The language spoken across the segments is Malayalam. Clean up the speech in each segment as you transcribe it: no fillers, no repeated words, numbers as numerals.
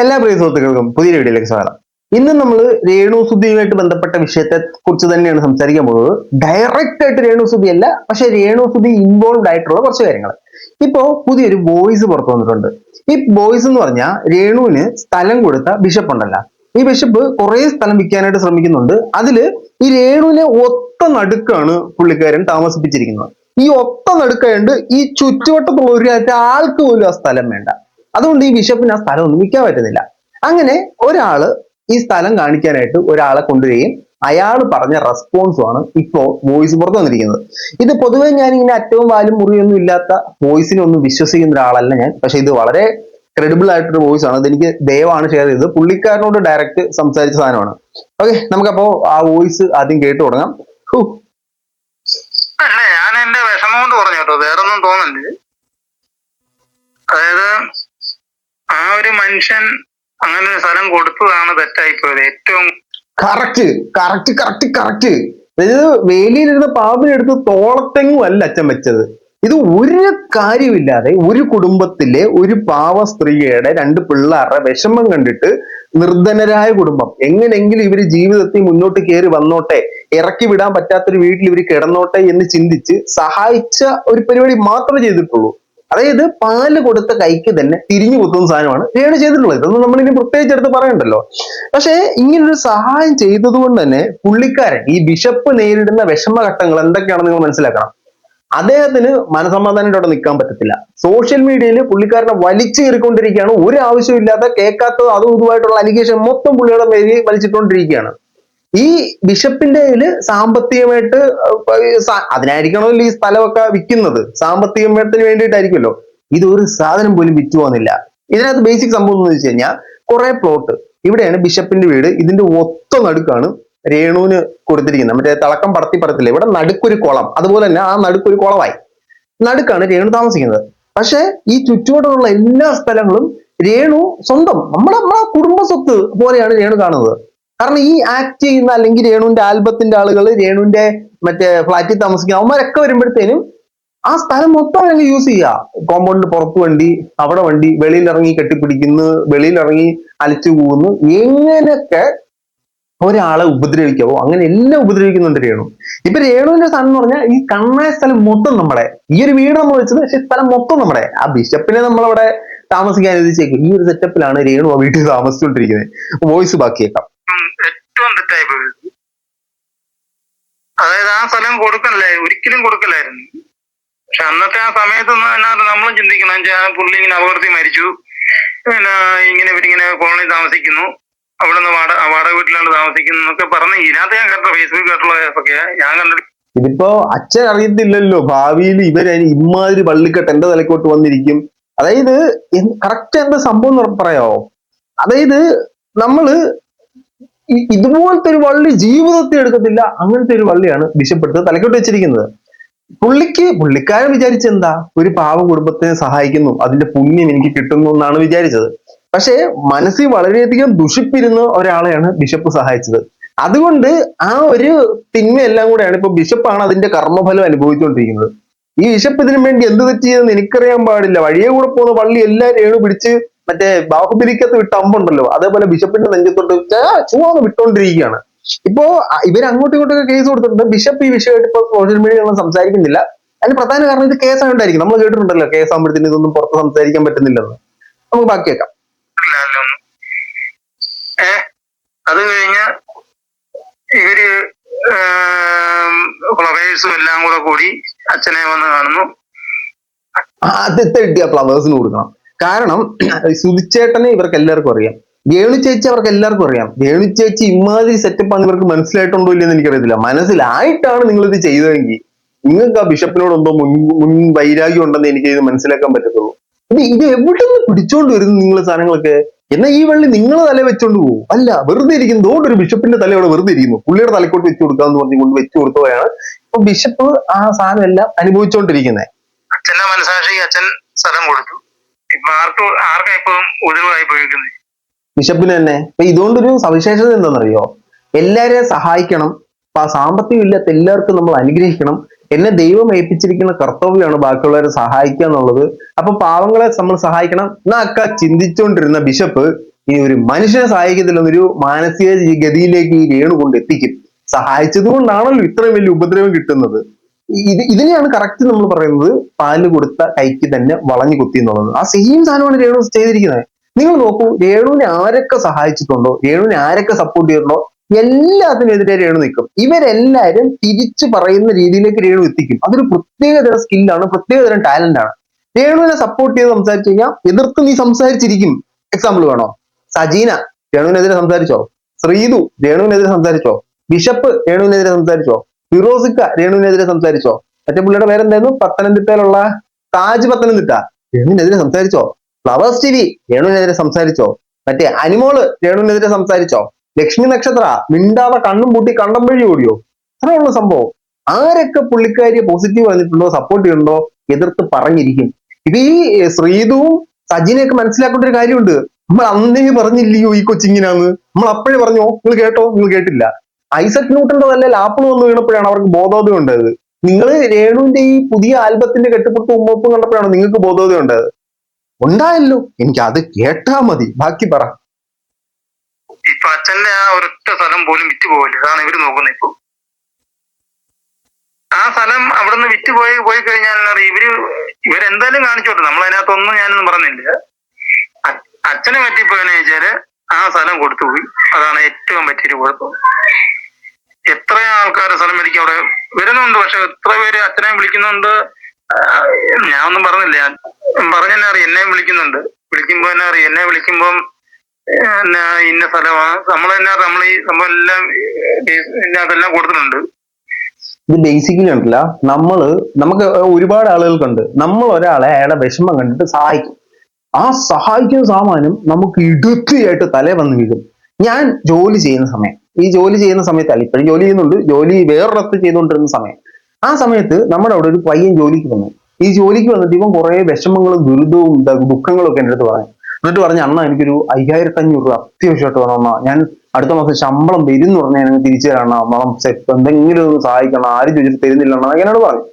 എല്ലാ പ്രിയ സുഹൃത്തുക്കൾക്കും പുതിയ വീഡിയോയിലേക്ക് സ്വാഗതം. ഇന്ന് നമ്മൾ രേണുസുതിയുമായിട്ട് ബന്ധപ്പെട്ട വിഷയത്തെ കുറിച്ച് തന്നെയാണ് സംസാരിക്കാൻ പോകുന്നത്. ഡയറക്റ്റ് ആയിട്ട് രേണുസുതി അല്ല, പക്ഷെ രേണുസുതി ഇൻവോൾവ് ആയിട്ടുള്ള കുറച്ച് കാര്യങ്ങൾ. ഇപ്പോ പുതിയൊരു വോയിസ് പുറത്തു വന്നിട്ടുണ്ട്. ഈ വോയിസ് എന്ന് പറഞ്ഞാൽ രേണുവിന് സ്ഥലം കൊടുത്ത ബിഷപ്പ് ഉണ്ടല്ല, ഈ ബിഷപ്പ് കുറെ സ്ഥലം വിൽക്കാനായിട്ട് ശ്രമിക്കുന്നുണ്ട്. അതില് ഈ രേണുവിനെ ഒത്ത നടുക്കാണ് പുള്ളിക്കാരൻ താമസിപ്പിച്ചിരിക്കുന്നത്. ഈ ഒത്ത നടുക്കായതുകൊണ്ട് ഈ ചുറ്റുവട്ടത്തുള്ള ഒരു ആൾക്ക് പോലും ആ സ്ഥലം വേണ്ട. അതുകൊണ്ട് ഈ ബിഷപ്പിന് ആ സ്ഥലം ഒന്നും വിൽക്കാൻ പറ്റുന്നില്ല. അങ്ങനെ ഒരാള് ഈ സ്ഥലം കാണിക്കാനായിട്ട് ഒരാളെ കൊണ്ടുവരികയും അയാൾ പറഞ്ഞ റെസ്പോൺസുമാണ് ഇപ്പോ വോയിസ് പുറത്തു വന്നിരിക്കുന്നത്. ഇത് പൊതുവെ ഞാൻ ഇങ്ങനെ അറ്റവും വാലും മുറിയൊന്നും ഇല്ലാത്ത വോയിസിനെ ഒന്നും വിശ്വസിക്കുന്ന ഒരാളല്ല ഞാൻ. പക്ഷെ ഇത് വളരെ ക്രെഡിബിൾ ആയിട്ടൊരു വോയിസ് ആണ്. ഇതെനിക്ക് ദയവാണ് ഷെയർ ചെയ്തത്. പുള്ളിക്കാരനോട് ഡയറക്റ്റ് സംസാരിച്ച സാധനമാണ്. ഓക്കെ, നമുക്കപ്പോ ആ വോയിസ് ആദ്യം കേട്ടു തുടങ്ങാം. അല്ല, ഞാൻ എന്റെ വിഷമം കൊണ്ട് പറഞ്ഞു കേട്ടോ, വേറൊന്നും തോന്നല്ലേ. അതായത് ആ ഒരു മനുഷ്യൻ അങ്ങനെ ഒരു സ്ഥലം കൊടുത്തതാണ് തെറ്റായിപ്പോയത്. ഏറ്റവും കറക്റ്റ് കറക്റ്റ് കറക്റ്റ് കറക്റ്റ്. അതായത് വേലിയിലിരുന്ന പാമ്പിനെടുത്ത് തോളത്തെങ്ങും അല്ല അച്ഛൻ വെച്ചത്. ഇത് ഒരു കാര്യമില്ലാതെ ഒരു കുടുംബത്തിലെ ഒരു പാവ സ്ത്രീയുടെ രണ്ട് പിള്ളേരുടെ വിഷമം കണ്ടിട്ട് നിർധനരായ കുടുംബം എങ്ങനെയെങ്കിലും ഇവര് ജീവിതത്തിൽ മുന്നോട്ട് കയറി വന്നോട്ടെ, ഇറക്കി വിടാൻ പറ്റാത്തൊരു വീട്ടിൽ ഇവർ കിടന്നോട്ടെ എന്ന് ചിന്തിച്ച് സഹായിച്ച ഒരു പരിപാടി മാത്രമേ ചെയ്തിട്ടുള്ളൂ. അതായത് പാല് കൊടുത്ത കൈക്ക് തന്നെ തിരിഞ്ഞു കുത്തുന്ന സാധനമാണ് രേണു ചെയ്തിട്ടുള്ളത്. ഇതൊന്നും നമ്മളിനി പ്രത്യേകിച്ച് എടുത്ത് പറയണ്ടല്ലോ. പക്ഷെ ഇങ്ങനൊരു സഹായം ചെയ്തത് കൊണ്ട് തന്നെ പുള്ളിക്കാരൻ ഈ ബിഷപ്പ് നേരിടുന്ന വിഷമഘട്ടങ്ങൾ എന്തൊക്കെയാണെന്ന് നിങ്ങൾ മനസ്സിലാക്കണം. അദ്ദേഹത്തിന് മനസമാധാനത്തോടെ അവിടെ നിൽക്കാൻ പറ്റത്തില്ല. സോഷ്യൽ മീഡിയയിൽ പുള്ളിക്കാരനെ വലിച്ചു കയറിക്കൊണ്ടിരിക്കുകയാണ്. ഒരു ആവശ്യമില്ലാത്ത കേൾക്കാത്തത് അതും ഇതുമായിട്ടുള്ള അലിഗേഷൻ മൊത്തം പുള്ളിയുടെ മേലിൽ വലിച്ചിട്ടുകൊണ്ടിരിക്കുകയാണ്. ഈ ബിഷപ്പിന്റെ കയ്യില് സാമ്പത്തികമായിട്ട് അതിനായിരിക്കണമല്ലോ ഈ സ്ഥലമൊക്കെ വിൽക്കുന്നത്, സാമ്പത്തികത്തിന് വേണ്ടിയിട്ടായിരിക്കുമല്ലോ. ഇതൊരു സാധനം പോലും വിറ്റു പോകുന്നില്ല. ഇതിനകത്ത് ബേസിക് സംഭവം എന്ന് വെച്ച് കഴിഞ്ഞാൽ കുറെ പ്ലോട്ട്, ഇവിടെയാണ് ബിഷപ്പിന്റെ വീട്. ഇതിന്റെ ഒത്ത നടുക്കാണ് രേണുവിന് കൊടുത്തിരിക്കുന്നത്. മറ്റേ തിളക്കം പടത്തി പറത്തില്ല, ഇവിടെ നടുക്കൊരു കുളം, അതുപോലെ തന്നെ ആ നടുക്കൊരു കുളമായി നടുക്കാണ് രേണു താമസിക്കുന്നത്. പക്ഷെ ഈ ചുറ്റുപാടുള്ള എല്ലാ സ്ഥലങ്ങളും രേണു സ്വന്തം, നമ്മളെ കുടുംബ സ്വത്ത് പോലെയാണ് രേണു കാണുന്നത്. കാരണം ഈ ആക്ട് ചെയ്യുന്ന അല്ലെങ്കിൽ രേണുവിന്റെ ആൽബത്തിന്റെ ആളുകൾ, രേണുവിന്റെ മറ്റേ ഫ്ലാറ്റിൽ താമസിക്കുന്ന അവന്മാരൊക്കെ വരുമ്പോഴത്തേനും ആ സ്ഥലം മൊത്തം അല്ലെങ്കിൽ യൂസ് ചെയ്യുക. കോമ്പൗണ്ടിന് പുറത്ത് വണ്ടി, അവിടെ വണ്ടി, വെളിയിൽ ഇറങ്ങി കെട്ടിപ്പിടിക്കുന്നു, വെളിയിൽ ഇറങ്ങി അലിച്ചു പോകുന്നു. എങ്ങനെയൊക്കെ ഒരാളെ ഉപദ്രവിക്കാവോ അങ്ങനെ എല്ലാം ഉപദ്രവിക്കുന്നുണ്ട് രേണു. ഇപ്പൊ രേണുവിന്റെ സ്ഥലം എന്ന് പറഞ്ഞാൽ ഈ കണ്ണായ സ്ഥലം മൊത്തം നമ്മുടെ, ഈ ഒരു വീട് നമ്മൾ വെച്ചത്, പക്ഷെ സ്ഥലം മൊത്തം നമ്മുടെ. ആ ബിഷപ്പിനെ നമ്മളവിടെ താമസിക്കാൻ അനുവദിച്ചേക്കും. ഈ ഒരു സെറ്റപ്പിലാണ് രേണു ആ വീട്ടിൽ താമസിച്ചുകൊണ്ടിരിക്കുന്നത്. വോയിസ് ബാക്കിയേക്കാം. ഏറ്റവും തെറ്റായി പോയത്, അതായത് ആ സ്ഥലം ഒരിക്കലും കൊടുക്കലായിരുന്നു. പക്ഷെ അന്നത്തെ ആ സമയത്തൊന്നും അതിനകത്ത് നമ്മളും ചിന്തിക്കണം. പുള്ളി ഇങ്ങനെ അപകടത്തിൽ മരിച്ചു, പിന്നെ ഇവരിങ്ങനെ കോളനി താമസിക്കുന്നു, അവിടെ നിന്ന് വാടക വീട്ടിലാണ് താമസിക്കുന്നു എന്നൊക്കെ പറഞ്ഞ് ഇതിനകത്ത് ഞാൻ കണ്ട ഫേസ്ബുക്ക് ആയിട്ടുള്ള കേസൊക്കെ ഞാൻ കണ്ടിട്ട്. ഇതിപ്പോ അച്ഛൻ അറിയത്തില്ലല്ലോ ഭാവിയിൽ ഇവര് ഇമാതിരി വള്ളിക്കെട്ട് എന്റെ തലക്കോട്ട് വന്നിരിക്കും. അതായത് കറക്റ്റ് എന്താ സംഭവം പറയാമോ? അതായത് നമ്മള് ഇതുപോലത്തെ ഒരു വള്ളി ജീവിതത്തിൽ എടുക്കത്തില്ല. അങ്ങനത്തെ ഒരു വള്ളിയാണ് ബിഷപ്പ് എടുത്ത് തലക്കോട്ട് വെച്ചിരിക്കുന്നത്. പുള്ളിക്കാരൻ വിചാരിച്ചെന്താ, ഒരു പാവ കുടുംബത്തെ സഹായിക്കുന്നു, അതിന്റെ പുണ്യം എനിക്ക് കിട്ടുന്നു എന്നാണ് വിചാരിച്ചത്. പക്ഷെ മനസ്സിൽ വളരെയധികം ദുഷിപ്പിരുന്ന ഒരാളെയാണ് ബിഷപ്പ് സഹായിച്ചത്. അതുകൊണ്ട് ആ ഒരു തിന്മയെല്ലാം കൂടെയാണ് ഇപ്പൊ ബിഷപ്പാണ് അതിന്റെ കർമ്മഫലം അനുഭവിച്ചുകൊണ്ടിരിക്കുന്നത്. ഈ ബിഷപ്പ് ഇതിനു വേണ്ടി എന്ത് തെറ്റ് ചെയ്തെന്ന് എനിക്കറിയാൻ പാടില്ല. വഴിയെ കൂടെ പോകുന്ന വള്ളി എല്ലാ രേണു പിടിച്ച് മറ്റേ ബാഹുബലിക്കത്ത് വിട്ട അമ്പുണ്ടല്ലോ, അതേപോലെ ബിഷപ്പിന്റെ നെഞ്ചത്തോട്ട് ചുവന്ന് വിട്ടുകൊണ്ടിരിക്കുകയാണ്. ഇപ്പോ ഇവർ അങ്ങോട്ടും ഇങ്ങോട്ടൊക്കെ കേസ് കൊടുത്തിട്ടുണ്ട്. ബിഷപ്പ് ഈ വിഷയമായിട്ട് ഇപ്പൊ സോഷ്യൽ മീഡിയ ഒന്നും സംസാരിക്കുന്നില്ല. അതിന് പ്രധാന കാരണം ഇത് കേസായോണ്ടായിരിക്കും. നമ്മൾ കേട്ടിട്ടുണ്ടല്ലോ കേസ് ആകുമ്പോഴത്തേന് ഇതൊന്നും പുറത്ത് സംസാരിക്കാൻ പറ്റുന്നില്ലെന്ന്. നമുക്ക് ബാക്കിയേക്കാം. അത് കഴിഞ്ഞ് ഇവര് ഫ്ലവേഴ്സും എല്ലാം കൂടി അച്ഛനെ വന്ന് കാണുന്നു. ആദ്യത്തെ കിട്ടിയ ഫ്ലവേഴ്സിന് കൊടുക്കണം. കാരണം സുധിച്ചേട്ടനെ ഇവർക്ക് എല്ലാവർക്കും അറിയാം, രേണു ചേച്ചി അവർക്ക് എല്ലാവർക്കും അറിയാം. രേണു ചേച്ചി ഇമാതിരി സെറ്റപ്പാണ് ഇവർക്ക് മനസ്സിലായിട്ടുണ്ടോ ഇല്ലെന്ന് എനിക്കറിയത്തില്ല. മനസ്സിലായിട്ടാണ് നിങ്ങൾ ഇത് ചെയ്തതെങ്കിൽ നിങ്ങൾക്ക് ആ ബിഷപ്പിനോട് എന്തോ മുൻ വൈരാഗ്യം ഉണ്ടെന്ന് എനിക്ക് ഇത് മനസ്സിലാക്കാൻ പറ്റത്തുള്ളൂ. ഇത് എവിടെ നിന്ന് പിടിച്ചോണ്ട് വരുന്നു നിങ്ങൾ സാധനങ്ങളൊക്കെ? എന്നാൽ ഈ വള്ളി നിങ്ങൾ തല വെച്ചോണ്ട് പോകും. അല്ല, വെറുതെ ഇരിക്കുന്നു. അതുകൊണ്ട് ഒരു ബിഷപ്പിന്റെ തല അവിടെ വെറുതെ ഇരിക്കുന്നു, പുള്ളിയുടെ തലക്കോട്ട് വെച്ച് കൊടുക്കാന്ന് പറഞ്ഞുകൊണ്ട് വെച്ചു കൊടുത്തവരാണ് ഇപ്പൊ ബിഷപ്പ് ആ സാധനം എല്ലാം അനുഭവിച്ചുകൊണ്ടിരിക്കുന്നത്. അച്ഛന്റെ മനസാക്ഷി അച്ഛൻ സ്ഥലം കൊടുത്തു. ഇപ്പൊ ആർക്കാ ഇപ്പം ഒഴിവായി പോയിരിക്കുന്നത്? ബിഷപ്പിന് തന്നെ. അപ്പൊ ഇതുകൊണ്ടൊരു സവിശേഷത എന്താണെന്നറിയോ? എല്ലാരെയും സഹായിക്കണം. അപ്പൊ ആ സാമ്പത്തികം ഇല്ലാത്ത എല്ലാവർക്കും നമ്മൾ അനുഗ്രഹിക്കണം. എന്നെ ദൈവം ഏൽപ്പിച്ചിരിക്കുന്ന കർത്തവ്യമാണ് ബാക്കിയുള്ളവരെ സഹായിക്കുക എന്നുള്ളത്. അപ്പൊ പാവങ്ങളെ നമ്മൾ സഹായിക്കണം എന്നൊക്കെ ചിന്തിച്ചുകൊണ്ടിരുന്ന ബിഷപ്പ് ഇനി ഒരു മനുഷ്യനെ സഹായിക്കത്തില്ലെന്നൊരു മാനസിക ഗതിയിലേക്ക് ഈ രേണു കൊണ്ട് എത്തിക്കും. സഹായിച്ചത് കൊണ്ടാണല്ലോ ഇത്രയും വലിയ ഉപദ്രവം കിട്ടുന്നത്. ഇതിനെയാണ് കറക്റ്റ് നമ്മൾ പറയുന്നത് പാല് കൊടുത്ത കൈക്ക് തന്നെ വളഞ്ഞു കുത്തി എന്നുള്ളത്. ആ സെയിം സാധനമാണ് രേണു ചെയ്തിരിക്കുന്നത്. നിങ്ങൾ നോക്കൂ, രേണുവിനെ ആരൊക്കെ സഹായിച്ചിട്ടുണ്ടോ, രേണുവിനെ ആരൊക്കെ സപ്പോർട്ട് ചെയ്തിട്ടുണ്ടോ, എല്ലാത്തിനെതിരെ രേണു നിൽക്കും. ഇവരെല്ലാരും തിരിച്ചു പറയുന്ന രീതിയിലേക്ക് രേണു എത്തിക്കും. അതൊരു പ്രത്യേകതരം സ്കില്ലാണ്, പ്രത്യേകതരം ടാലന്റ് ആണ്. രേണുവിനെ സപ്പോർട്ട് ചെയ്ത് സംസാരിച്ചു കഴിഞ്ഞാൽ എതിർത്ത് നീ സംസാരിച്ചിരിക്കും. എക്സാമ്പിൾ വേണോ? സജീന രേണുവിനെതിരെ സംസാരിച്ചോ? ശ്രീതു രേണുവിനെതിരെ സംസാരിച്ചോ? ബിഷപ്പ് രേണുവിനെതിരെ സംസാരിച്ചോ? ഫിറോസിക്ക രേണുവിനെതിരെ സംസാരിച്ചോ? മറ്റേ പുള്ളിയുടെ പേരെന്തായിരുന്നു, പത്തനംതിട്ടയിലുള്ള താജ് പത്തനംതിട്ട, രേണുവിനെതിരെ സംസാരിച്ചോ? ഫ്ലവേഴ്സ് ടിവി രേണുവിനെതിരെ സംസാരിച്ചോ? മറ്റേ അനിമോള് രേണുവിനെതിരെ സംസാരിച്ചോ? ലക്ഷ്മി നക്ഷത്ര മിണ്ടാതെ കണ്ണും പൂട്ടി കണ്ടം വഴി ഓടിയോ? അത്രയുള്ള സംഭവം. ആരൊക്കെ പുള്ളിക്കാരിയെ പോസിറ്റീവ് പറഞ്ഞിട്ടുണ്ടോ, സപ്പോർട്ട് ചെയ്യുന്നുണ്ടോ, എതിർത്ത് പറഞ്ഞിരിക്കും. ഇപ്പൊ ഈ ശ്രീതുവും സജിനെയൊക്കെ മനസ്സിലാക്കേണ്ട ഒരു കാര്യമുണ്ട്. നമ്മൾ അന്നേ പറഞ്ഞില്ലയോ ഈ കൊച്ചിങ്ങനാന്ന്, നമ്മൾ അപ്പോഴേ പറഞ്ഞോ? നിങ്ങൾ കേട്ടോ? നിങ്ങൾ കേട്ടില്ല. ഐസക് ന്യൂട്ടന്റെ തന്നെ ലാപ്പിൾ വന്ന് വീണപ്പോഴാണ് അവർക്ക് ബോധോദയം ഉണ്ടായത്. നിങ്ങൾ രേണുവിന്റെ ഈ പുതിയ ആൽബത്തിന്റെ കെട്ടുപുറത്തും ഉമ്മൊപ്പും കണ്ടപ്പോഴാണ് നിങ്ങൾക്ക് ബോധോദയം ഉണ്ടായത്. ഉണ്ടായല്ലോ, എനിക്ക് അത് കേട്ടാ മതി, ബാക്കി പറ. ഇപ്പൊ അച്ഛന്റെ ആ ഒരൊറ്റ സ്ഥലം പോലും വിറ്റ് പോകില്ല. അതാണ് ഇവര് നോക്കുന്നത്. ഇപ്പൊ ആ സ്ഥലം അവിടുന്ന് വിറ്റ് പോയി കഴിഞ്ഞാൽ ഇവരെന്തായാലും കാണിച്ചോട്ടെ. നമ്മൾ അതിനകത്തൊന്നും ഞാനൊന്നും പറഞ്ഞില്ല. അച്ഛനെ പറ്റിപ്പോയെന്ന് വെച്ചാല് ആ സ്ഥലം കൊടുത്തുപോയി. അതാണ് ഏറ്റവും പറ്റിയൊരു കുഴപ്പം. എത്ര ആൾക്കാർ സ്ഥലം മേടിക്കും അവിടെ വരുന്നുണ്ട്. പക്ഷെ എത്ര പേര് അച്ഛനെ വിളിക്കുന്നുണ്ട്. ഞാൻ ഒന്നും പറഞ്ഞില്ല. പറഞ്ഞെന്നെ അറിയാം, എന്നെ വിളിക്കുന്നുണ്ട്. വിളിക്കുമ്പോ എന്നെ അറിയാം. എന്നെ വിളിക്കുമ്പം ഇന്ന സ്ഥലമാണ് നമ്മൾ ഈ സംഭവം എല്ലാം അതെല്ലാം കൊടുത്തിട്ടുണ്ട്. ഇത് ബേസിക്കലി ഉണ്ടല്ല, നമുക്ക് ഒരുപാട് ആളുകൾക്കുണ്ട്. നമ്മൾ ഒരാളെ അയാളുടെ വിഷമം കണ്ടിട്ട് സഹായിക്കും. ആ സഹായിക്കുന്ന സാമാനം നമുക്ക് ഇടുത്തിയായിട്ട് തലേ വന്ന് വീഴും. ഞാൻ ജോലി ചെയ്യുന്ന സമയം, ഈ ജോലി ചെയ്യുന്ന സമയത്തല്ല, ഇപ്പോഴും ജോലി ചെയ്യുന്നുണ്ട്, ജോലി വേറൊരിടത്ത് ചെയ്തുകൊണ്ടിരുന്ന സമയം, ആ സമയത്ത് നമ്മുടെ അവിടെ ഒരു പയ്യൻ ജോലിക്ക് വന്നു. ഈ ജോലിക്ക് വന്നിട്ട് ഇവൻ കുറെ വിഷമങ്ങളും ദുരിതവും ദുഃഖങ്ങളും ഒക്കെ എൻ്റെ അടുത്ത് പറഞ്ഞു. എന്നിട്ട് പറഞ്ഞു, അണ്ണാ എനിക്കൊരു 5500 രൂപ അത്യാവശ്യമായിട്ട് വേണം, ഞാൻ അടുത്ത മാസം ശമ്പളം വരും എന്ന് പറഞ്ഞാൽ എനിക്ക് തിരിച്ചു തരണം, മണം സെറ്റ് എന്തെങ്കിലും ഒന്ന് സഹായിക്കണം, ആരും ചോദിച്ചിട്ട് തരുന്നില്ല എന്നോട് പറഞ്ഞു.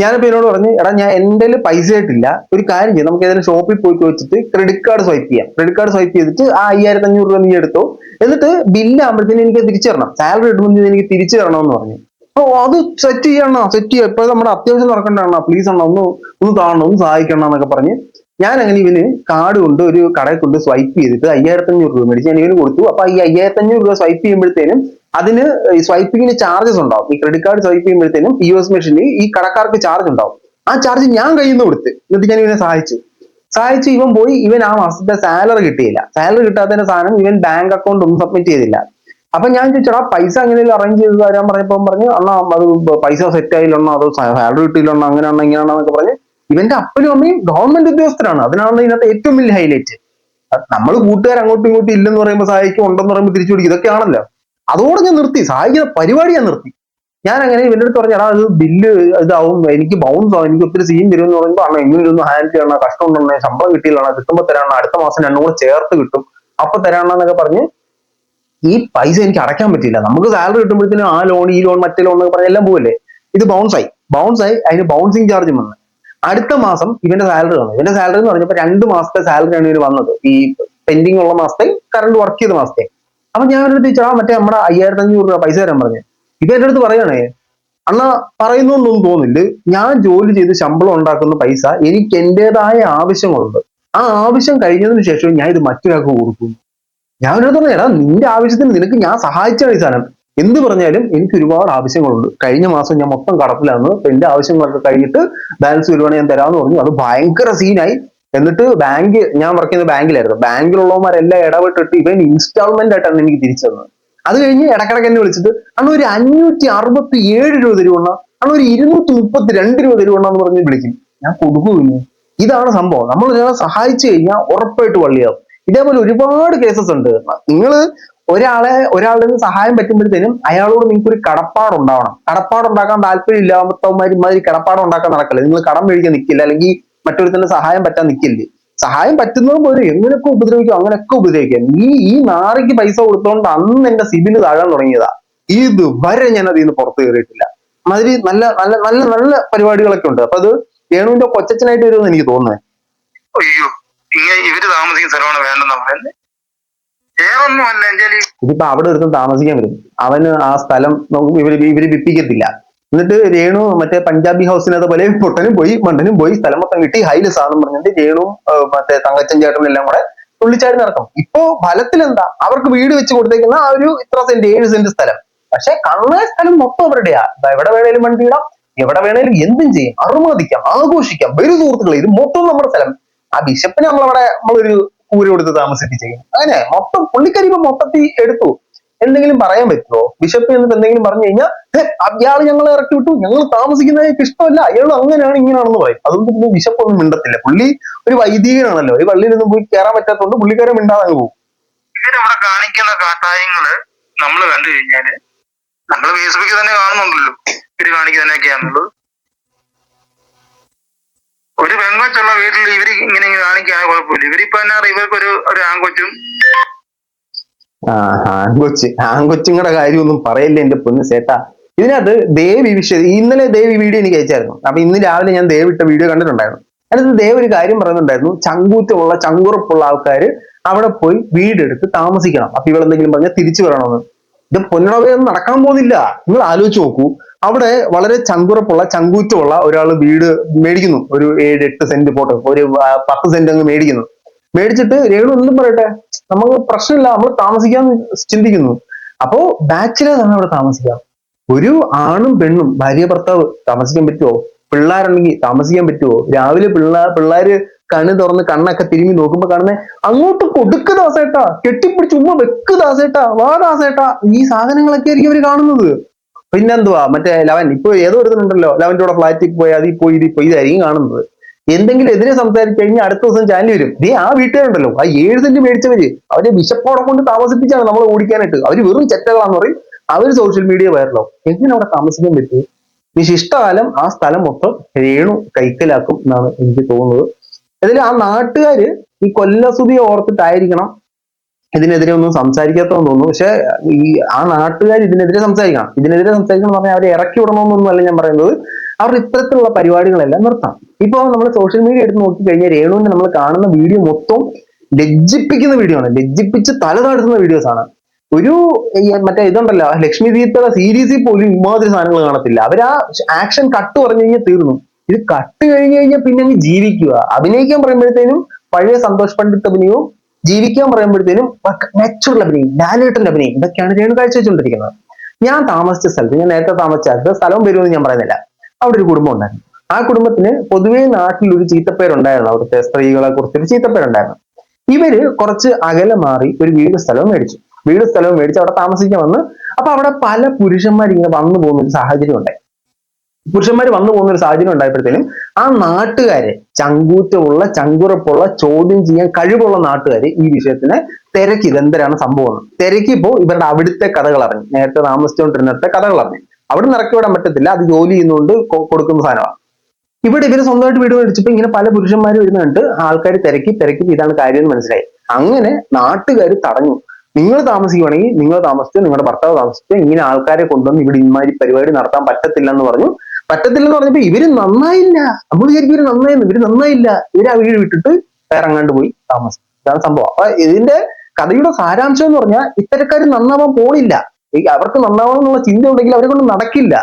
ഞാനിപ്പോ എന്നോട് പറഞ്ഞു, എടാ ഞാൻ എൻ്റെ പൈസ ആയിട്ടില്ല, ഒരു കാര്യം ചെയ്യാം, നമുക്ക് ഏതെങ്കിലും ഷോപ്പിൽ പോയി ചോദിച്ചിട്ട് ക്രെഡിറ്റ് കാർഡ് സ്വൈപ്പ് ചെയ്യാം. ക്രെഡിറ്റ് കാർഡ് സ്വൈപ്പ് ചെയ്തിട്ട് ആ 5500 രൂപ നീ എടുത്തോ, എന്നിട്ട് ബില്ല് ആകുമ്പോഴത്തേന് എനിക്ക് തിരിച്ചു തരണം, സാലറി കിട്ടുമ്പോൾ എനിക്ക് തിരിച്ചു തരണം എന്ന് പറഞ്ഞു. ഓ അത് സെറ്റ് ചെയ്യണം, സെറ്റ് ചെയ്യാം, ഇപ്പൊ നമ്മുടെ അത്യാവശ്യം നടക്കണ്ടാണ്, പ്ലീസ് അണ്ണ ഒന്ന് കാണണം, ഒന്ന് സഹായിക്കണം എന്നൊക്കെ പറഞ്ഞ് ഞാൻ അങ്ങനെ ഇവന് കാർഡ് കൊണ്ട് ഒരു കടയിൽ കൊണ്ട് സ്വൈപ്പ് ചെയ്തിട്ട് 5500 രൂപ മേടിച്ച് ഞാൻ ഇവന് കൊടുത്തു. അപ്പൊ ഈ 5500 രൂപ സ്വൈപ്പ് ചെയ്യുമ്പോഴത്തേനും അതിന് സ്വൈപ്പിങ്ങിന് ചാർജസ് ഉണ്ടാവും. ഈ ക്രെഡിറ്റ് കാർഡ് സ്വൈപ്പ് ചെയ്യുമ്പോഴത്തേനും POS മെഷീനിൽ ഈ കടക്കാർക്ക് ചാർജ് ഉണ്ടാവും. ആ ചാർജ് ഞാൻ കയ്യിൽ നിന്ന് കൊടുത്ത്, എന്നിട്ട് ഞാൻ ഇവനെ സഹായിച്ചു. ഇവൻ പോയി, ഇവൻ ആ മാസത്തെ സാലറി കിട്ടിയില്ല. സാലറി കിട്ടാത്തതിന്റെ സാധനം ഇവൻ ബാങ്ക് അക്കൗണ്ട് ഒന്നും സബ്മിറ്റ് ചെയ്തില്ല. അപ്പൊ ഞാൻ ചോദിച്ചടാ പൈസ എങ്ങനെയും അറേഞ്ച് ചെയ്ത് തരാൻ പറഞ്ഞപ്പോ പറഞ്ഞു, അണ്ണാ അത് പൈസ സെറ്റ് ആയില്ലെന്നോ, അതോ സാലറി കിട്ടിയില്ലെന്നോ, അങ്ങനെയാണോ ഇങ്ങനെയാണെന്നൊക്കെ പറഞ്ഞ്. ഇവന്റെ അപ്പനും അമ്മയും ഗവൺമെന്റ് ഉദ്യോഗസ്ഥരാണ്. അതിനാണ് ഇതിനകത്ത് ഏറ്റവും വലിയ ഹൈലൈറ്റ്. നമ്മൾ കൂട്ടുകാർ അങ്ങോട്ടും ഇങ്ങോട്ടും ഇല്ലെന്ന് പറയുമ്പോൾ സഹായിക്കും, ഉണ്ടെന്ന് പറയുമ്പോൾ തിരിച്ചു പിടിക്കും, ഇതൊക്കെയാണല്ലോ. അതോടെ ഞാൻ നിർത്തി, സഹായിക്കുന്ന പരിപാടി ഞാൻ നിർത്തി. ഞാൻ അങ്ങനെ ഇവന്റെ അടുത്ത് പറഞ്ഞാൽ അത് ബില്ല് ഇതാവും, എനിക്ക് ബൗൺസ് ആവും, എനിക്ക് ഒത്തിരി സീൻ വരും എന്ന് പറയുമ്പോൾ അണ്ണ എങ്ങനെയൊന്നും ഹാൻഡിൽ ചെയ്യണം, കഷ്ടം ഉണ്ടെന്ന്, ശമ്പളം കിട്ടിയില്ല, കിട്ടുമ്പോൾ തരാണ്, അടുത്ത മാസം 2 കൂടെ ചേർത്ത് കിട്ടും, അപ്പൊ തരാണെന്നൊക്കെ പറഞ്ഞ് ഈ പൈസ എനിക്ക് അടയ്ക്കാൻ പറ്റില്ല. നമുക്ക് സാലറി കിട്ടുമ്പോഴത്തേനും ആ ലോൺ ഈ ലോൺ മറ്റേ ലോൺ എന്നൊക്കെ പറഞ്ഞ് എല്ലാം പോവല്ലേ. ഇത് ബൗൺസായി അതിന് ബൗൺസിങ് ചാർജും വന്നു. അടുത്ത മാസം ഇവന്റെ സാലറി വന്നു. ഇവന്റെ സാലറി എന്ന് പറഞ്ഞപ്പോൾ 2 മാസത്തെ സാലറിയാണ് ഇവന് വന്നത്, ഈ പെൻഡിങ് ഉള്ള മാസത്തെ, കറണ്ട് വർക്ക് ചെയ്ത മാസത്തെ. അപ്പൊ ഞാൻ ഒരു ടീച്ചറാ മറ്റേ നമ്മുടെ 5500 രൂപ പൈസ തരാൻ പറഞ്ഞു. ഇപ്പൊ എന്റെ അടുത്ത് പറയണേ, അണ്ണാ പറയുന്നൊന്നും തോന്നില്ല, ഞാൻ ജോലി ചെയ്ത് ശമ്പളം ഉണ്ടാക്കുന്ന പൈസ എനിക്ക് എന്റേതായ ആവശ്യങ്ങളുണ്ട്, ആ ആവശ്യം കഴിഞ്ഞതിന് ശേഷം ഞാൻ ഇത് മറ്റൊരാൾക്ക് കൊടുക്കും. ഞാൻ ഒരു പറഞ്ഞു, എടാ നിന്റെ ആവശ്യത്തിന് നിനക്ക് ഞാൻ സഹായിച്ച സാധനം, എന്ത് പറഞ്ഞാലും എനിക്ക് ഒരുപാട് ആവശ്യങ്ങളുണ്ട്. കഴിഞ്ഞ മാസം ഞാൻ മൊത്തം കടത്തിലാന്ന്, എന്റെ ആവശ്യങ്ങളൊക്കെ കഴിഞ്ഞിട്ട് ബാലൻസ് വരുവാണെങ്കിൽ ഞാൻ തരാമെന്ന് പറഞ്ഞു. അത് ഭയങ്കര സീനായി. എന്നിട്ട് ഞാൻ വർക്ക് ചെയ്യുന്ന ബാങ്കിലായിരുന്നു, ബാങ്കിലുള്ളവന്മാരെല്ലാം ഇടപെട്ടിട്ട് ഇവൻ ഇൻസ്റ്റാൾമെന്റ് ആയിട്ടാണ് എനിക്ക് തിരിച്ചു തന്നത്. അത് കഴിഞ്ഞ് ഇടക്കിടക്ക് എന്നെ വിളിച്ചിട്ട് അന്ന് ഒരു 567 രൂപ തരുവണ്ണ, അന്ന് ഒരു 232 രൂപ തരുവണ്ണ എന്ന് പറഞ്ഞ് വിളിക്കും. ഞാൻ കൊടുക്കുമില്ല. ഇതാണ് സംഭവം. നമ്മൾ ഒരാളെ സഹായിച്ചു കഴിഞ്ഞാൽ ഉറപ്പായിട്ട് വള്ളിയാവും. ഇതേപോലെ ഒരുപാട് കേസസ് ഉണ്ട്. ഒരാളുടെ സഹായം പറ്റുമ്പോഴത്തേനും അയാളോട് നിങ്ങൾക്ക് ഒരു കടപ്പാടുണ്ടാവണം. കടപ്പാടുണ്ടാക്കാൻ താല്പര്യം ഇല്ലാത്തവന്മാരി കടപ്പാട് ഉണ്ടാക്കാൻ നടക്കില്ല. നിങ്ങൾ കടം മേടിക്കാൻ നിൽക്കില്ല, അല്ലെങ്കിൽ മറ്റൊരുത്തന്റെ സഹായം പറ്റാൻ നിൽക്കില്ലേ. സഹായം പറ്റുന്നത് പോലും എങ്ങനെയൊക്കെ ഉപദ്രവിക്കും, അങ്ങനെയൊക്കെ ഉപദ്രവിക്കാം. ഈ നാറിക്ക് പൈസ കൊടുത്തോണ്ട് അന്ന് എന്റെ സിബില് താഴാൻ തുടങ്ങിയതാ. ഇതുവരെ ഞാൻ അതിൽ നിന്ന് പുറത്ത് കയറിയിട്ടില്ല. മാതിരി നല്ല നല്ല നല്ല നല്ല പരിപാടികളൊക്കെ ഉണ്ട്. അപ്പൊ അത് രേണുവിന്റെ കൊച്ചച്ഛനായിട്ട് വരുമെന്ന് എനിക്ക് തോന്നുന്നത്. അയ്യോ, ഇവര് താമസിക്കുന്ന സ്ഥലമാണ് വേണ്ടെന്നാ പറയുന്നത്. വേറെ ഒന്നും അല്ല എന്നുവെച്ചാല് ഇതിപ്പോ അവിടെ ഒരുത്തും താമസിക്കാൻ വരും. അവന് ആ സ്ഥലം ഇവര് വിപ്പിക്കത്തില്ല. എന്നിട്ട് രേണു മറ്റേ പഞ്ചാബി ഹൗസിനകത്ത് പോലെ പൊട്ടനും പോയി മണ്ടനും പോയി സ്ഥലം മൊത്തം കിട്ടി ഹൈലസ് ആണെന്ന് പറഞ്ഞിട്ട് രേണുവും മറ്റേ തങ്കച്ചൻ ചേട്ടനും എല്ലാം കൂടെ തുള്ളിച്ചാടി നടക്കും. ഇപ്പോ ഫലത്തിൽ എന്താ, അവർക്ക് വീട് വെച്ച് കൊടുത്തേക്കുന്ന ആ ഒരു ഇത്ര സെന്റ് 7 സെന്റ് സ്ഥലം. പക്ഷെ കണ്ണായ സ്ഥലം മൊത്തം അവരുടെയാ. എവിടെ വേണേലും വണ്ടി ഇടാം, എവിടെ വേണേലും എന്തും ചെയ്യും, അറുമതിക്കാം, ആഘോഷിക്കാം, വരും സുഹൃത്തുക്കളെ, ഇത് മൊത്തം നമ്മുടെ സ്ഥലം. ആ ബിഷപ്പിനെ നമ്മളൊരു കൂര് കൊടുത്ത് താമസിപ്പിച്ചേക്കും. അങ്ങനെ മൊത്തം പുള്ളിക്കാരി ഇപ്പൊ മൊത്തത്തിൽ എടുത്തു. എന്തെങ്കിലും പറയാൻ പറ്റുമോ? ബിഷപ്പ് എന്നിട്ട് എന്തെങ്കിലും പറഞ്ഞു കഴിഞ്ഞാൽ അയാൾ ഞങ്ങളെ ഇറക്കി വിട്ടു, ഞങ്ങൾ താമസിക്കുന്നതിന് ഇഷ്ടമല്ല, അയാൾ അങ്ങനെയാണ് ഇങ്ങനെയാണെന്ന് പറയും. അതുകൊണ്ട് പിന്നെ ബിഷപ്പ് ഒന്നും മിണ്ടത്തില്ല. പുള്ളി ഒരു വൈദികനാണല്ലോ, ഈ പള്ളിയിലൊന്നും പോയി കയറാൻ പറ്റാത്തതുകൊണ്ട് പുള്ളിക്കാരെ മിണ്ടാതെ അങ്ങ് പോകും. ഇവരവിടെ കാണിക്കുന്ന കാട്ടായങ്ങള് നമ്മൾ കണ്ടു കഴിഞ്ഞാല് നമ്മൾ ഫേസ്ബുക്കിൽ തന്നെ കാണുന്നുണ്ടല്ലോ ഇവര് കാണിക്കുന്നതൊക്കെയാണുള്ളത്. ഒരു പെങ്കൊച്ചുള്ള വീട്ടിൽ ഇവര് ഇങ്ങനെ കാണിക്കാൻ കുഴപ്പമില്ല. ഇവരിപ്പോ എന്നാ ഇവർക്കൊരു ആൺകൊച്ചും. ആൺകൊച്ചുങ്ങളുടെ കാര്യമൊന്നും പറയല്ലേ എന്റെ പൊന്ന് ചേട്ടാ. ഇതിനകത്ത് ദേവി ഇന്നലെ ദേവി വീഡിയോ എനിക്ക് അയച്ചായിരുന്നു. അപ്പൊ ഇന്ന് രാവിലെ ഞാൻ ദേവ് ഇട്ട വീഡിയോ കണ്ടിട്ടുണ്ടായിരുന്നു. അതിനകത്ത് ദേവ് ഒരു കാര്യം പറയുന്നുണ്ടായിരുന്നു, ചങ്കുറപ്പുള്ള ആൾക്കാർ അവിടെ പോയി വീടെടുത്ത് താമസിക്കണം. അപ്പൊ ഇവളെന്തെങ്കിലും പറഞ്ഞാൽ തിരിച്ചു വരണമെന്ന്. ഇത് പൊന്നടവയൊന്നും നടക്കാൻ പോകുന്നില്ല. നിങ്ങൾ ആലോചിച്ച് നോക്കൂ, അവിടെ വളരെ ചങ്കൂറ്റമുള്ള ഒരാൾ വീട് മേടിക്കുന്നു, ഒരു 7-8 സെന്റ് പോട്ടെ, ഒരു 10 സെന്റ് അങ്ങ് മേടിക്കുന്നു. മേടിച്ചിട്ട് രേണു എന്തും പറയട്ടെ, നമുക്ക് പ്രശ്നമില്ല, നമ്മൾ താമസിക്കാൻ ചിന്തിക്കുന്നു. അപ്പോ ബാച്ചിലേഴ്സ് ആണ് അവിടെ താമസിക്കാം. ഒരു ആണും പെണ്ണും ഭാര്യ ഭർത്താവ് താമസിക്കാൻ പറ്റുമോ? പിള്ളേരുണ്ടെങ്കിൽ താമസിക്കാൻ പറ്റുമോ? രാവിലെ പിള്ളേര് കണ്ണ് തുറന്ന് കണ്ണൊക്കെ തിരിഞ്ഞ് നോക്കുമ്പോ കാണുന്നേ അങ്ങോട്ട് കൊടുക്ക് ദാസേട്ടാ, കെട്ടിപ്പിടിച്ച് ഉമ്മ വെക്ക് ദാസേട്ടാ, വാ ദാസേട്ടാ, ഈ സാധനങ്ങളൊക്കെ ആയിരിക്കും അവര് കാണുന്നത്. പിന്നെന്തുവാ മറ്റേ ലവൻ, ഇപ്പൊ ഏതോ ഒരുത്തനുണ്ടല്ലോ ലവന്റെ കൂടെ ഫ്ലാറ്റിൽ പോയി അതിൽ പോയി ഇതിൽ പോയി ഇതായിരിക്കും കാണുന്നത്. എന്തെങ്കിലും എതിരെ സംസാരിച്ചു കഴിഞ്ഞാൽ അടുത്ത ദിവസം ചാനൽ വരും, ആ വീട്ടുകാരുണ്ടല്ലോ, ആ 7 സെന്റ് മേടിച്ചവര് അവരെ ബിഷപ്പോടെ കൊണ്ട് താമസിപ്പിച്ചാണ് നമ്മൾ ഓടിക്കാനായിട്ട്. അവര് വെറും ചെറ്റകളാന്ന് പറയും, അവര് സോഷ്യൽ മീഡിയ വൈറലോ. എങ്ങനെ അവിടെ താമസിക്കാൻ പറ്റും? ഈ ശിഷ്ടകാലം ആ സ്ഥലം മൊത്തം രേണു കൈക്കലാക്കും എന്നാണ് എനിക്ക് തോന്നുന്നത്. ഇതിൽ ആ നാട്ടുകാര് ഈ കൊല്ലസുതിയെ ഓർത്തിട്ടായിരിക്കണം ഇതിനെതിരെ ഒന്നും സംസാരിക്കാത്തതെന്ന് തോന്നുന്നു. പക്ഷെ ആ നാട്ടുകാർ ഇതിനെതിരെ സംസാരിക്കണം എന്ന് പറഞ്ഞാൽ അവരെ ഇറക്കി വിടണമെന്നൊന്നുമല്ല ഞാൻ പറയുന്നത്. അവർ ഇത്തരത്തിലുള്ള പരിപാടികളെല്ലാം നിർത്താം. ഇപ്പൊ നമ്മൾ സോഷ്യൽ മീഡിയ എടുത്ത് നോക്കിക്കഴിഞ്ഞാൽ രേണുവിനെ നമ്മൾ കാണുന്ന വീഡിയോ മൊത്തം ലജ്ജിപ്പിക്കുന്ന വീഡിയോ ആണ്, ലജ്ജിപ്പിച്ച് തല താഴ്ത്തുന്ന വീഡിയോസ് ആണ്. ഒരു മറ്റേ ഇതുണ്ടല്ലോ ലക്ഷ്മി ദീപ്തയുടെ സീരീസിൽ പോലും ഇമാതിരി സാധനങ്ങൾ കാണത്തില്ല. അവർ ആ ആക്ഷൻ കട്ട് പറഞ്ഞു കഴിഞ്ഞാൽ തീർന്നു. ഇത് കട്ട് കഴിഞ്ഞ് കഴിഞ്ഞാൽ പിന്നെ അങ്ങ് ജീവിക്കുക. അഭിനയിക്കാൻ പറയുമ്പോഴത്തേനും പഴയ സന്തോഷ് പണ്ഡിറ്റ് അഭിനയവും, ജീവിക്കാൻ പറയുമ്പോഴത്തേനും നാച്ചുറൽ അഭിനയം, ലാലേട്ടന്റെ അഭിനയം, ഇതൊക്കെയാണ് രേണു കാഴ്ചവെച്ചുകൊണ്ടിരിക്കുന്നത്. ഞാൻ താമസിച്ച സ്ഥലത്ത്, ഞാൻ നേരത്തെ താമസിച്ച സ്ഥലവും വരുമെന്ന് ഞാൻ പറയുന്നില്ല, അവിടെ ഒരു കുടുംബം ഉണ്ടായിരുന്നു. ആ കുടുംബത്തിന് പൊതുവേ നാട്ടിൽ ഒരു ചീത്തപ്പേരുണ്ടായിരുന്നു, അവിടുത്തെ സ്ത്രീകളെ കുറിച്ചൊരു ചീത്തപ്പേരുണ്ടായിരുന്നു. ഇവര് കുറച്ച് അകലെ മാറി ഒരു വീട് സ്ഥലവും മേടിച്ച് അവിടെ താമസിക്കാൻ വന്ന്. അപ്പൊ അവിടെ പല പുരുഷന്മാർ ഇങ്ങനെ വന്നു പോകുന്ന ഒരു സാഹചര്യം ഉണ്ടായി. ഉണ്ടായപ്പോഴത്തേനും ആ നാട്ടുകാരെ, ചങ്കുറപ്പുള്ള ചോദ്യം ചെയ്യാൻ കഴിവുള്ള നാട്ടുകാര് ഈ വിഷയത്തിനെ തിരക്കി, ഇതെന്തരാണ് സംഭവം തിരക്കിപ്പോ ഇവരുടെ അവിടുത്തെ കഥകൾ അറിഞ്ഞു, നേരത്തെ താമസിച്ചുകൊണ്ടിരുന്നിടത്തെ കഥകൾ അറിഞ്ഞു. അവിടെ നിന്ന് ഇറക്കി വിടാൻ പറ്റത്തില്ല, അത് ജോലി ചെയ്യുന്നതുകൊണ്ട് കൊടുക്കുന്ന സാധനമാണ്. ഇവിടെ ഇവര് സ്വന്തമായിട്ട് വീട് മേടിച്ചപ്പോ ഇങ്ങനെ പല പുരുഷന്മാർ വരുന്നുണ്ട്. ആൾക്കാർ തിരക്കി ഇതാണ് കാര്യം എന്ന് മനസ്സിലായി. അങ്ങനെ നാട്ടുകാർ തടഞ്ഞു, നിങ്ങൾ താമസിക്കുവാണെങ്കിൽ നിങ്ങൾ താമസിച്ചു, നിങ്ങളുടെ ഭർത്താവ് താമസിച്ചു, ഇങ്ങനെ ആൾക്കാരെ കൊണ്ടുവന്ന് ഇവിടെ ഇമാതിരി പരിപാടി നടത്താൻ പറ്റത്തില്ലെന്ന് പറഞ്ഞു. പറഞ്ഞപ്പോ ഇവര് നന്നായില്ല. നമ്മൾ വിചാരിക്കും ഇവര് നന്നായിരുന്നു, ഇവര് നന്നായില്ല. ഇവര് ആ വീട് വിട്ടിട്ട് ഇറങ്ങാണ്ട് പോയി താമസിച്ചു. ഇതാണ് സംഭവം. അപ്പൊ ഇതിന്റെ കഥയുടെ സാരാംശം എന്ന് പറഞ്ഞാൽ ഇത്തരക്കാർ നന്നാവാൻ പോണില്ല. അവർക്ക് നന്നാവണം എന്നുള്ള ചിന്ത ഉണ്ടെങ്കിൽ അവരെ കൊണ്ട് നടക്കില്ല.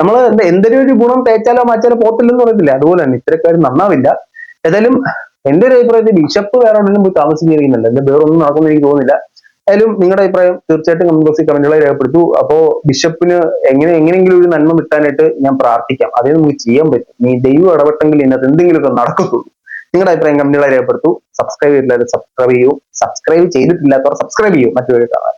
നമ്മൾ എന്തൊരു ഗുണം തേച്ചാലോ മാച്ചാലോ പോത്തില്ലെന്ന് പറയത്തില്ല, അതുപോലെ തന്നെ ഇത്തരക്കാർ നന്നാവില്ല. ഏതായാലും എന്റെ ഒരു അഭിപ്രായത്തിൽ ബിഷപ്പ് വേറെ എവിടെയെങ്കിലും പോയി താമസിക്കുന്നില്ല, എന്റെ വേറൊന്നും നടക്കുമെന്ന് എനിക്ക് തോന്നുന്നില്ല. ഏതായാലും നിങ്ങളുടെ അഭിപ്രായം തീർച്ചയായിട്ടും കമന്റ് ബോക്സിൽ കമന്റുകളായി രേഖപ്പെടുത്തൂ. അപ്പോ ബിഷപ്പിന് എങ്ങനെയെങ്കിലും ഒരു നന്മ കിട്ടാനായിട്ട് ഞാൻ പ്രാർത്ഥിക്കാം. അതേ നമുക്ക് ചെയ്യാൻ പറ്റും. നീ ദൈവം ഇടപെട്ടെങ്കിൽ ഇതിനകത്ത് എന്തെങ്കിലുമൊക്കെ നടക്കത്തുള്ളൂ. നിങ്ങളുടെ അഭിപ്രായം കമന്റുകളായി രേഖപ്പെടുത്തൂ. സബ്സ്ക്രൈബ് ചെയ്തിട്ടില്ലാതെ സബ്സ്ക്രൈബ് ചെയ്യൂ, സബ്സ്ക്രൈബ് ചെയ്തിട്ടില്ലാത്തവർ സബ്സ്ക്രൈബ് ചെയ്യൂ. മറ്റൊരു കാണാം.